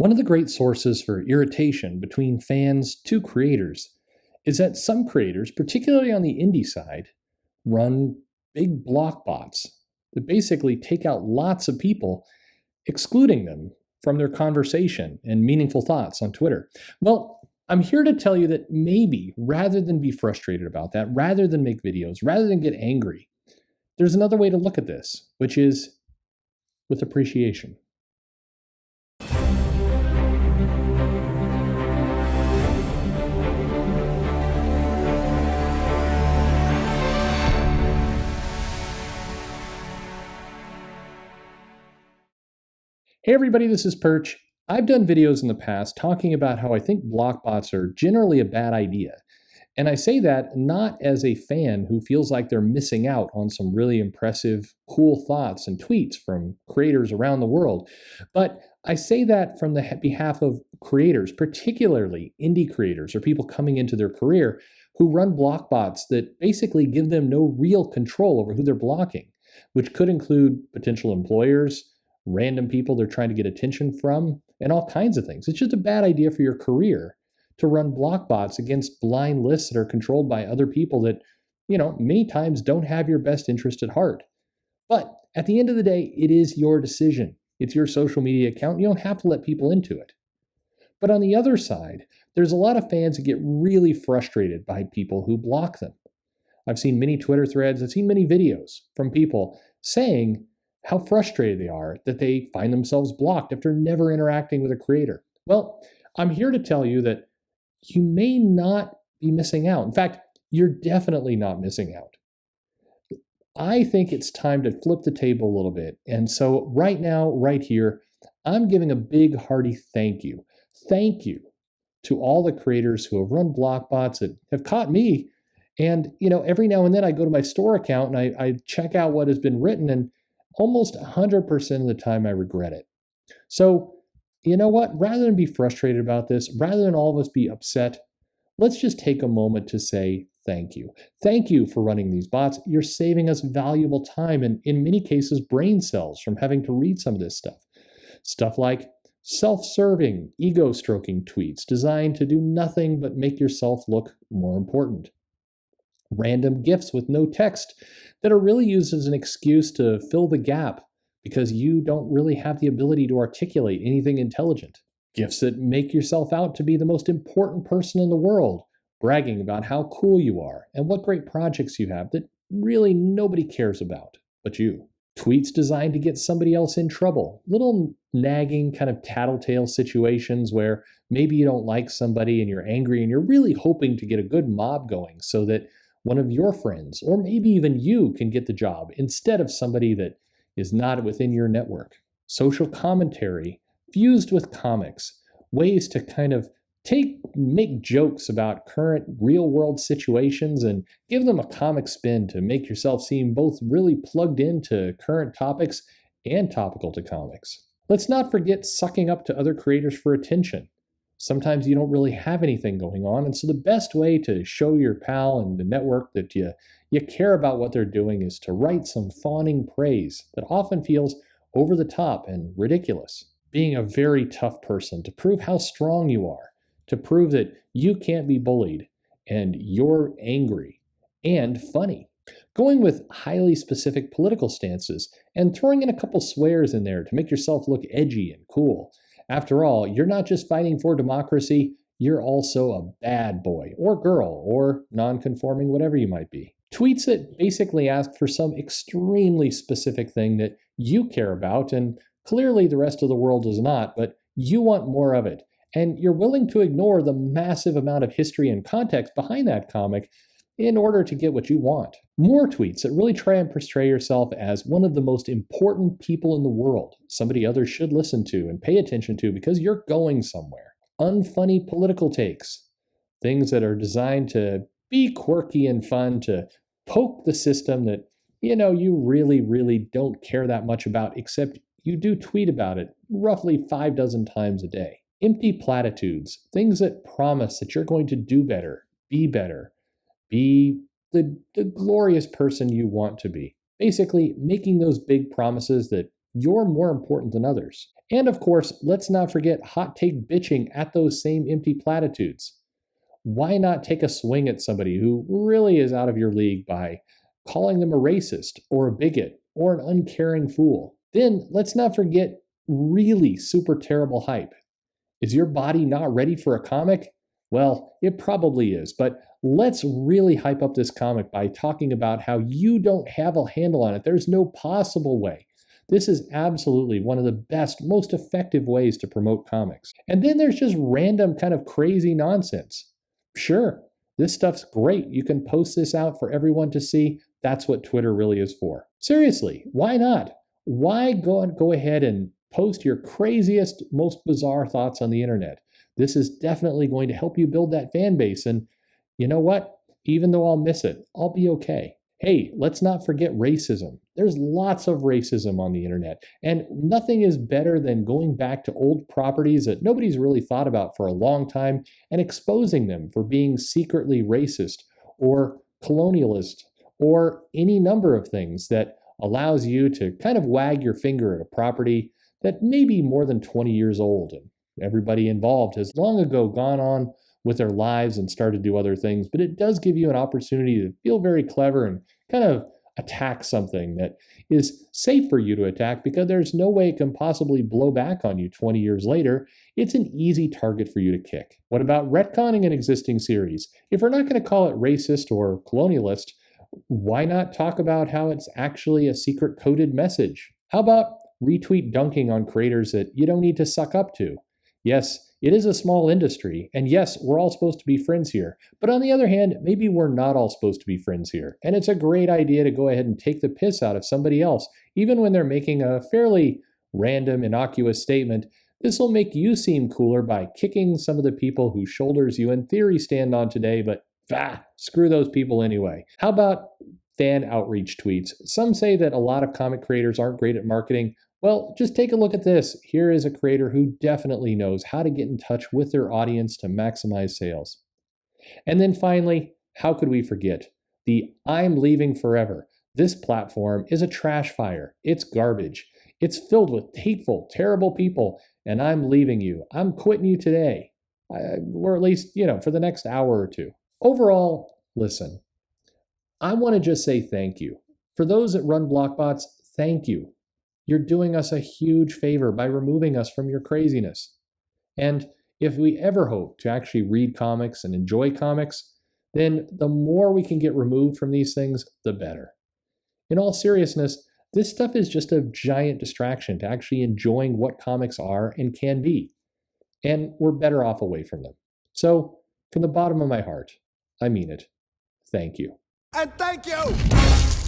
One of the great sources for irritation between fans to creators is that some creators, particularly on the indie side, run big block bots that basically take out lots of people, excluding them from their conversation and meaningful thoughts on Twitter. Well, I'm here to tell you that maybe rather than be frustrated about that, rather than make videos, rather than get angry, there's another way to look at this, which is with appreciation. Hey everybody, this is Perch. I've done videos in the past talking about how I think block bots are generally a bad idea. And I say that not as a fan who feels like they're missing out on some really impressive, cool thoughts and tweets from creators around the world, but I say that from the behalf of creators, particularly indie creators or people coming into their career who run block bots that basically give them no real control over who they're blocking, which could include potential employers, random people they're trying to get attention from, and all kinds of things. It's just a bad idea for your career to run block bots against blind lists that are controlled by other people that, many times don't have your best interest at heart. But at the end of the day, it is your decision. It's your social media account. You don't have to let people into it. But on the other side, there's a lot of fans that get really frustrated by people who block them. I've seen many Twitter threads, I've seen many videos from people saying how frustrated they are that they find themselves blocked after never interacting with a creator. Well, I'm here to tell you that you may not be missing out. In fact, you're definitely not missing out. I think it's time to flip the table a little bit. And so right now, right here, I'm giving a big hearty thank you. Thank you to all the creators who have run block bots that have caught me. And, every now and then I go to my store account and I check out what has been written, and almost 100% of the time I regret it. So, you know what? Rather than be frustrated about this, rather than all of us be upset, let's just take a moment to say thank you. Thank you for running these bots. You're saving us valuable time and, in many cases, brain cells from having to read some of this stuff. Stuff like self-serving, ego-stroking tweets designed to do nothing but make yourself look more important. Random GIFs with no text that are really used as an excuse to fill the gap because you don't really have the ability to articulate anything intelligent. GIFs that make yourself out to be the most important person in the world, bragging about how cool you are and what great projects you have that really nobody cares about but you. Tweets designed to get somebody else in trouble. Little nagging kind of tattletale situations where maybe you don't like somebody and you're angry and you're really hoping to get a good mob going so that one of your friends, or maybe even you, can get the job instead of somebody that is not within your network. Social commentary fused with comics, ways to kind of make jokes about current real-world situations and give them a comic spin to make yourself seem both really plugged into current topics and topical to comics. Let's not forget sucking up to other creators for attention. Sometimes you don't really have anything going on, and so the best way to show your pal and the network that you care about what they're doing is to write some fawning praise that often feels over the top and ridiculous. Being a very tough person to prove how strong you are, to prove that you can't be bullied and you're angry and funny. Going with highly specific political stances and throwing in a couple swears in there to make yourself look edgy and cool. After all, you're not just fighting for democracy, you're also a bad boy or girl or non-conforming, whatever you might be. Tweets that basically ask for some extremely specific thing that you care about and clearly the rest of the world does not, but you want more of it. And you're willing to ignore the massive amount of history and context behind that comic in order to get what you want. More tweets that really try and portray yourself as one of the most important people in the world, somebody others should listen to and pay attention to because you're going somewhere. Unfunny political takes, things that are designed to be quirky and fun, to poke the system that, you really, really don't care that much about, except you do tweet about it roughly 6 times a day. Empty platitudes, things that promise that you're going to do better, be the glorious person you want to be. Basically, making those big promises that you're more important than others. And of course, let's not forget hot take bitching at those same empty platitudes. Why not take a swing at somebody who really is out of your league by calling them a racist or a bigot or an uncaring fool? Then let's not forget really super terrible hype. Is your body not ready for a comic? Well, it probably is, but let's really hype up this comic by talking about how you don't have a handle on it. There's no possible way. This is absolutely one of the best, most effective ways to promote comics. And then there's just random kind of crazy nonsense. Sure, this stuff's great. You can post this out for everyone to see. That's what Twitter really is for. Seriously, why not? Why go ahead and post your craziest, most bizarre thoughts on the internet? This is definitely going to help you build that fan base. And you know what? Even though I'll miss it, I'll be okay. Hey, let's not forget racism. There's lots of racism on the internet, and nothing is better than going back to old properties that nobody's really thought about for a long time and exposing them for being secretly racist or colonialist or any number of things that allows you to kind of wag your finger at a property that may be more than 20 years old, and everybody involved has long ago gone on with their lives and started to do other things. But it does give you an opportunity to feel very clever and kind of attack something that is safe for you to attack because there's no way it can possibly blow back on you 20 years later. It's an easy target for you to kick. What about retconning an existing series? If we're not going to call it racist or colonialist, why not talk about how it's actually a secret coded message? How about retweet dunking on creators that you don't need to suck up to? Yes, it is a small industry, and yes, we're all supposed to be friends here. But on the other hand, maybe we're not all supposed to be friends here. And it's a great idea to go ahead and take the piss out of somebody else, even when they're making a fairly random, innocuous statement. This will make you seem cooler by kicking some of the people whose shoulders you in theory stand on today, but screw those people anyway. How about fan outreach tweets? Some say that a lot of comic creators aren't great at marketing. Well, just take a look at this. Here is a creator who definitely knows how to get in touch with their audience to maximize sales. And then finally, how could we forget the I'm leaving forever? This platform is a trash fire. It's garbage. It's filled with hateful, terrible people, and I'm leaving you. I'm quitting you today, or at least, for the next hour or two. Overall, listen, I want to just say thank you. For those that run Blockbots, thank you. You're doing us a huge favor by removing us from your craziness. And if we ever hope to actually read comics and enjoy comics, then the more we can get removed from these things, the better. In all seriousness, this stuff is just a giant distraction to actually enjoying what comics are and can be. And we're better off away from them. So, from the bottom of my heart, I mean it. Thank you. And thank you!